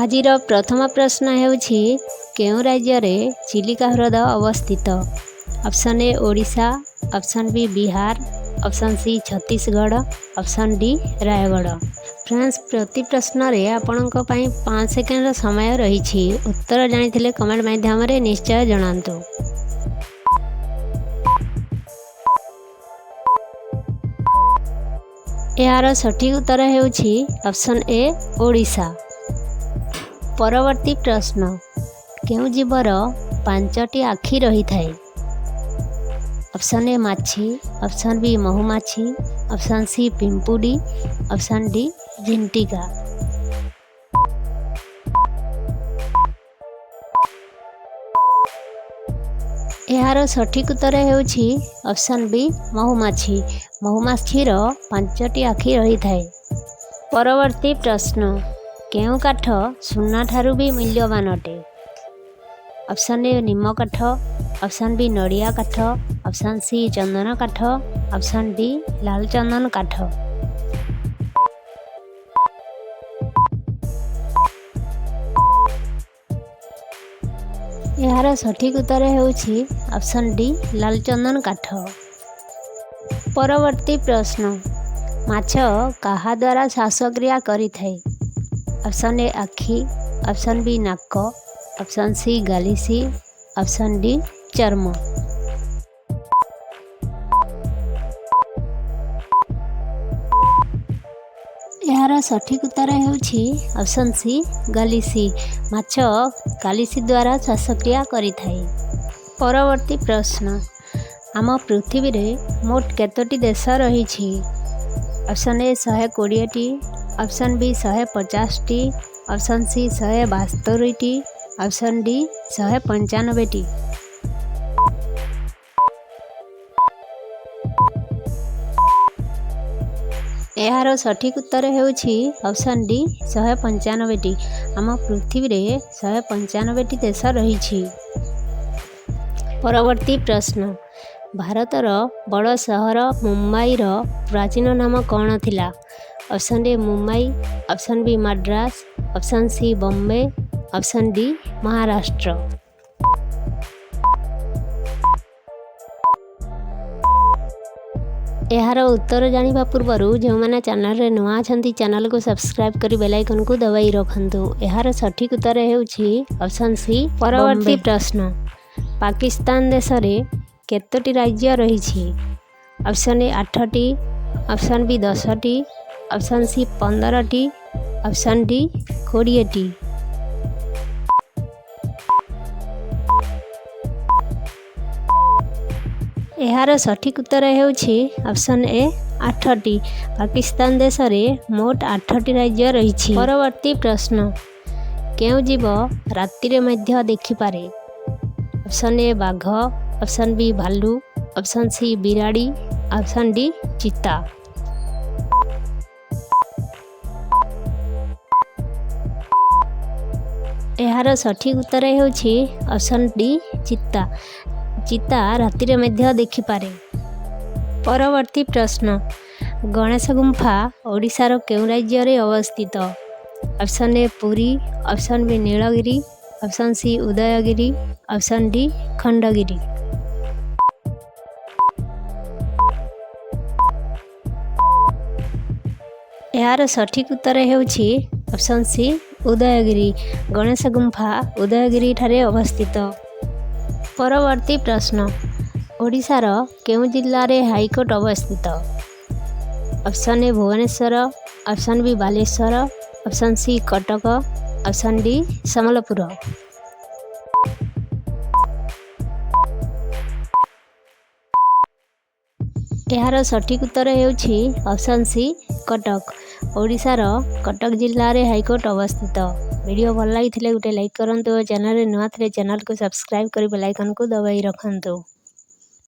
ଆଜିର ପ୍ରଥମ ପ୍ରଶ୍ନ ହେଉଛି କେଉଁ ରାଜ୍ୟରେ ଚିଲିକା ହ୍ରଦ ଅବସ୍ଥିତ? Option A Odisha, option B Bihar, option C Chhattisgarh, option D Rayagada. Friends, ପ୍ରତି ପ୍ରଶ୍ନରେ ଆପଣଙ୍କ ପାଇଁ 5 ସେକେଣ୍ଡର ସମୟ ରହିଛି। ଉତ୍ତର ଜାଣିଥିଲେ କମେଣ୍ଟ ମାଧ୍ୟମରେ ନିଶ୍ଚୟ ଜଣାନ୍ତୁ। ଏହାର ସଠିକ୍ ଉତ୍ତର ହେଉଛି ଅପସନ୍ ଏ ଓଡ଼ିଶା। ପରବର୍ତ୍ତୀ ପ୍ରଶ୍ନ, କେଉଁ ଜୀବର 5ଟି ଆଖି ରହିଥାଏ? ଅପସନ୍ ଏ ମାଛି, ଅପସନ୍ ବି ମହୁମାଛି, ଅପସନ୍ ସି ପିମ୍ପୁଡ଼ି, ଅପସନ୍ ଡି ଝିଣ୍ଟିକା। ଏହାର ସଠିକ୍ ଉତ୍ତର ହେଉଛି ଅପସନ୍ ବି ମହୁମାଛି। ମହୁମାଛିର 5ଟି ଆଖି ରହିଥାଏ। ପରବର୍ତ୍ତୀ ପ୍ରଶ୍ନ, କେଉଁ କାଠ ସୁନାଠାରୁ ବି ମୂଲ୍ୟବାନ ଅଟେ? ଅପସନ୍ ଏ ନିମ କାଠ, ଅପସନ୍ ବି ନଡ଼ିଆ କାଠ, ଅପସନ୍ ସି ଚନ୍ଦନ କାଠ, ଅପସନ୍ ଡି ଲାଲ ଚନ୍ଦନ କାଠ। ଏହାର ସଠିକ୍ ଉତ୍ତର ହେଉଛି ଅପସନ୍ ଡି ଲାଲ ଚନ୍ଦନ କାଠ। ପରବର୍ତ୍ତୀ ପ୍ରଶ୍ନ, ମାଛ କାହା ଦ୍ୱାରା ଶ୍ୱାସକ୍ରିୟା କରିଥାଏ? ଅପସନ୍ ଏ ଆଖି, ଅପସନ୍ ବି ନାକ, ଅପସନ୍ ସି ଗାଲିସି, ଅପସନ୍ ଡି ଚର୍ମ। ଏହାର ସଠିକ୍ ଉତ୍ତର ହେଉଛି ଅପସନ୍ ସି ଗାଲିସି। ମାଛ ଗାଲିସି ଦ୍ୱାରା ଶ୍ୱାସକ୍ରିୟା କରିଥାଏ। ପରବର୍ତ୍ତୀ ପ୍ରଶ୍ନ, ଆମ ପୃଥିବୀରେ ମୋଟ କେତୋଟି ଦେଶ ରହିଛି? ଅପସନ୍ ଏ 120ଟି, ଅପସନ୍ ବି 150ଟି, ଅପସନ୍ ସି 172ଟି, ଅପସନ୍ ଡି 195ଟି। ଏହାର ସଠିକ୍ ଉତ୍ତର ହେଉଛି ଅପସନ୍ ଡି 195ଟି। ଆମ ପୃଥିବୀରେ 195ଟି ଦେଶ ରହିଛି। ପରବର୍ତ୍ତୀ ପ୍ରଶ୍ନ, ଭାରତର ବଡ଼ ସହର ମୁମ୍ବାଇର ପ୍ରାଚୀନ ନାମ କ'ଣ ଥିଲା? Option A Mumbai, option B Madras, option C Bombay, option D Maharashtra. ଏହାର ଉତ୍ତର ଜାଣିବା ପୂର୍ବରୁ ଯେଉଁମାନେ ଚ୍ୟାନେଲରେ ନୂଆ ଅଛନ୍ତି ଚ୍ୟାନେଲକୁ ସବସ୍କ୍ରାଇବ୍ କରି ବେଲ୍ ଆଇକନ୍କୁ ଦବାଇ ରଖନ୍ତୁ। ଏହାର ସଠିକ୍ ଉତ୍ତର ହେଉଛି ଅପସନ୍ ସି। ପରବର୍ତ୍ତୀ ପ୍ରଶ୍ନ, ପାକିସ୍ତାନ ଦେଶରେ କେତୋଟି ରାଜ୍ୟ ରହିଛି? ଅପସନ୍ ଏ 8ଟି, ଅପସନ୍ ବି 10ଟି, ଅପସନ୍ ସି 15ଟି, ଅପସନ୍ ଡି 20ଟି। ଏହାର ସଠିକ୍ ଉତ୍ତର ହେଉଛି ଅପସନ୍ ଏ 8ଟି। ପାକିସ୍ତାନ ଦେଶରେ ମୋଟ 8ଟି ରାଜ୍ୟ ରହିଛି। ପରବର୍ତ୍ତୀ ପ୍ରଶ୍ନ, କେଉଁ ଜୀବ ରାତିରେ ମଧ୍ୟ ଦେଖିପାରେ? ଅପସନ୍ ଏ ବାଘ, ଅପସନ୍ ବି ଭାଲୁ, ଅପସନ୍ ସି ବିରାଡ଼ି, ଅପସନ୍ ଡି ଚିତା। ଏହାର ସଠିକ୍ ଉତ୍ତର ହେଉଛି ଅପସନ୍ ଡି ଚିତା। ଚିତା ରାତିରେ ମଧ୍ୟ ଦେଖିପାରେ। ପରବର୍ତ୍ତୀ ପ୍ରଶ୍ନ, ଗଣେଶ ଗୁମ୍ଫା ଓଡ଼ିଶାର କେଉଁ ରାଜ୍ୟରେ ଅବସ୍ଥିତ? Option A Puri, option B Nilagiri, option C Udayagiri, option D Khandagiri. ଏହାର ସଠିକ୍ ଉତ୍ତର ହେଉଛି ଅପସନ୍ ସି ଉଦୟଗିରି। ଗଣେଶ ଗୁମ୍ଫା ଉଦୟଗିରି ଠାରେ ଅବସ୍ଥିତ। ପରବର୍ତ୍ତୀ ପ୍ରଶ୍ନ, ଓଡ଼ିଶାର କେଉଁ ଜିଲ୍ଲାରେ ହାଇକୋର୍ଟ ଅବସ୍ଥିତ? Option A Bhubaneswar, option B Baleswar, option C Cuttack, option D Sambalpur. ଏହାର ସଠିକ୍ ଉତ୍ତର ହେଉଛି ଅପସନ୍ ସି କଟକ। ଓଡ଼ିଶାର କଟକ ଜିଲ୍ଲାରେ ହାଇକୋର୍ଟ ଅବସ୍ଥିତ। ଭିଡ଼ିଓ ଭଲ ଲାଗିଥିଲେ ଗୋଟେ ଲାଇକ୍ କରନ୍ତୁ ଓ ଚ୍ୟାନେଲରେ ନୂଆ ଥିଲେ ଚ୍ୟାନେଲକୁ ସବସ୍କ୍ରାଇବ୍ କରି ବେଲ୍ ଆଇକନ୍କୁ ଦବାଇ ରଖନ୍ତୁ।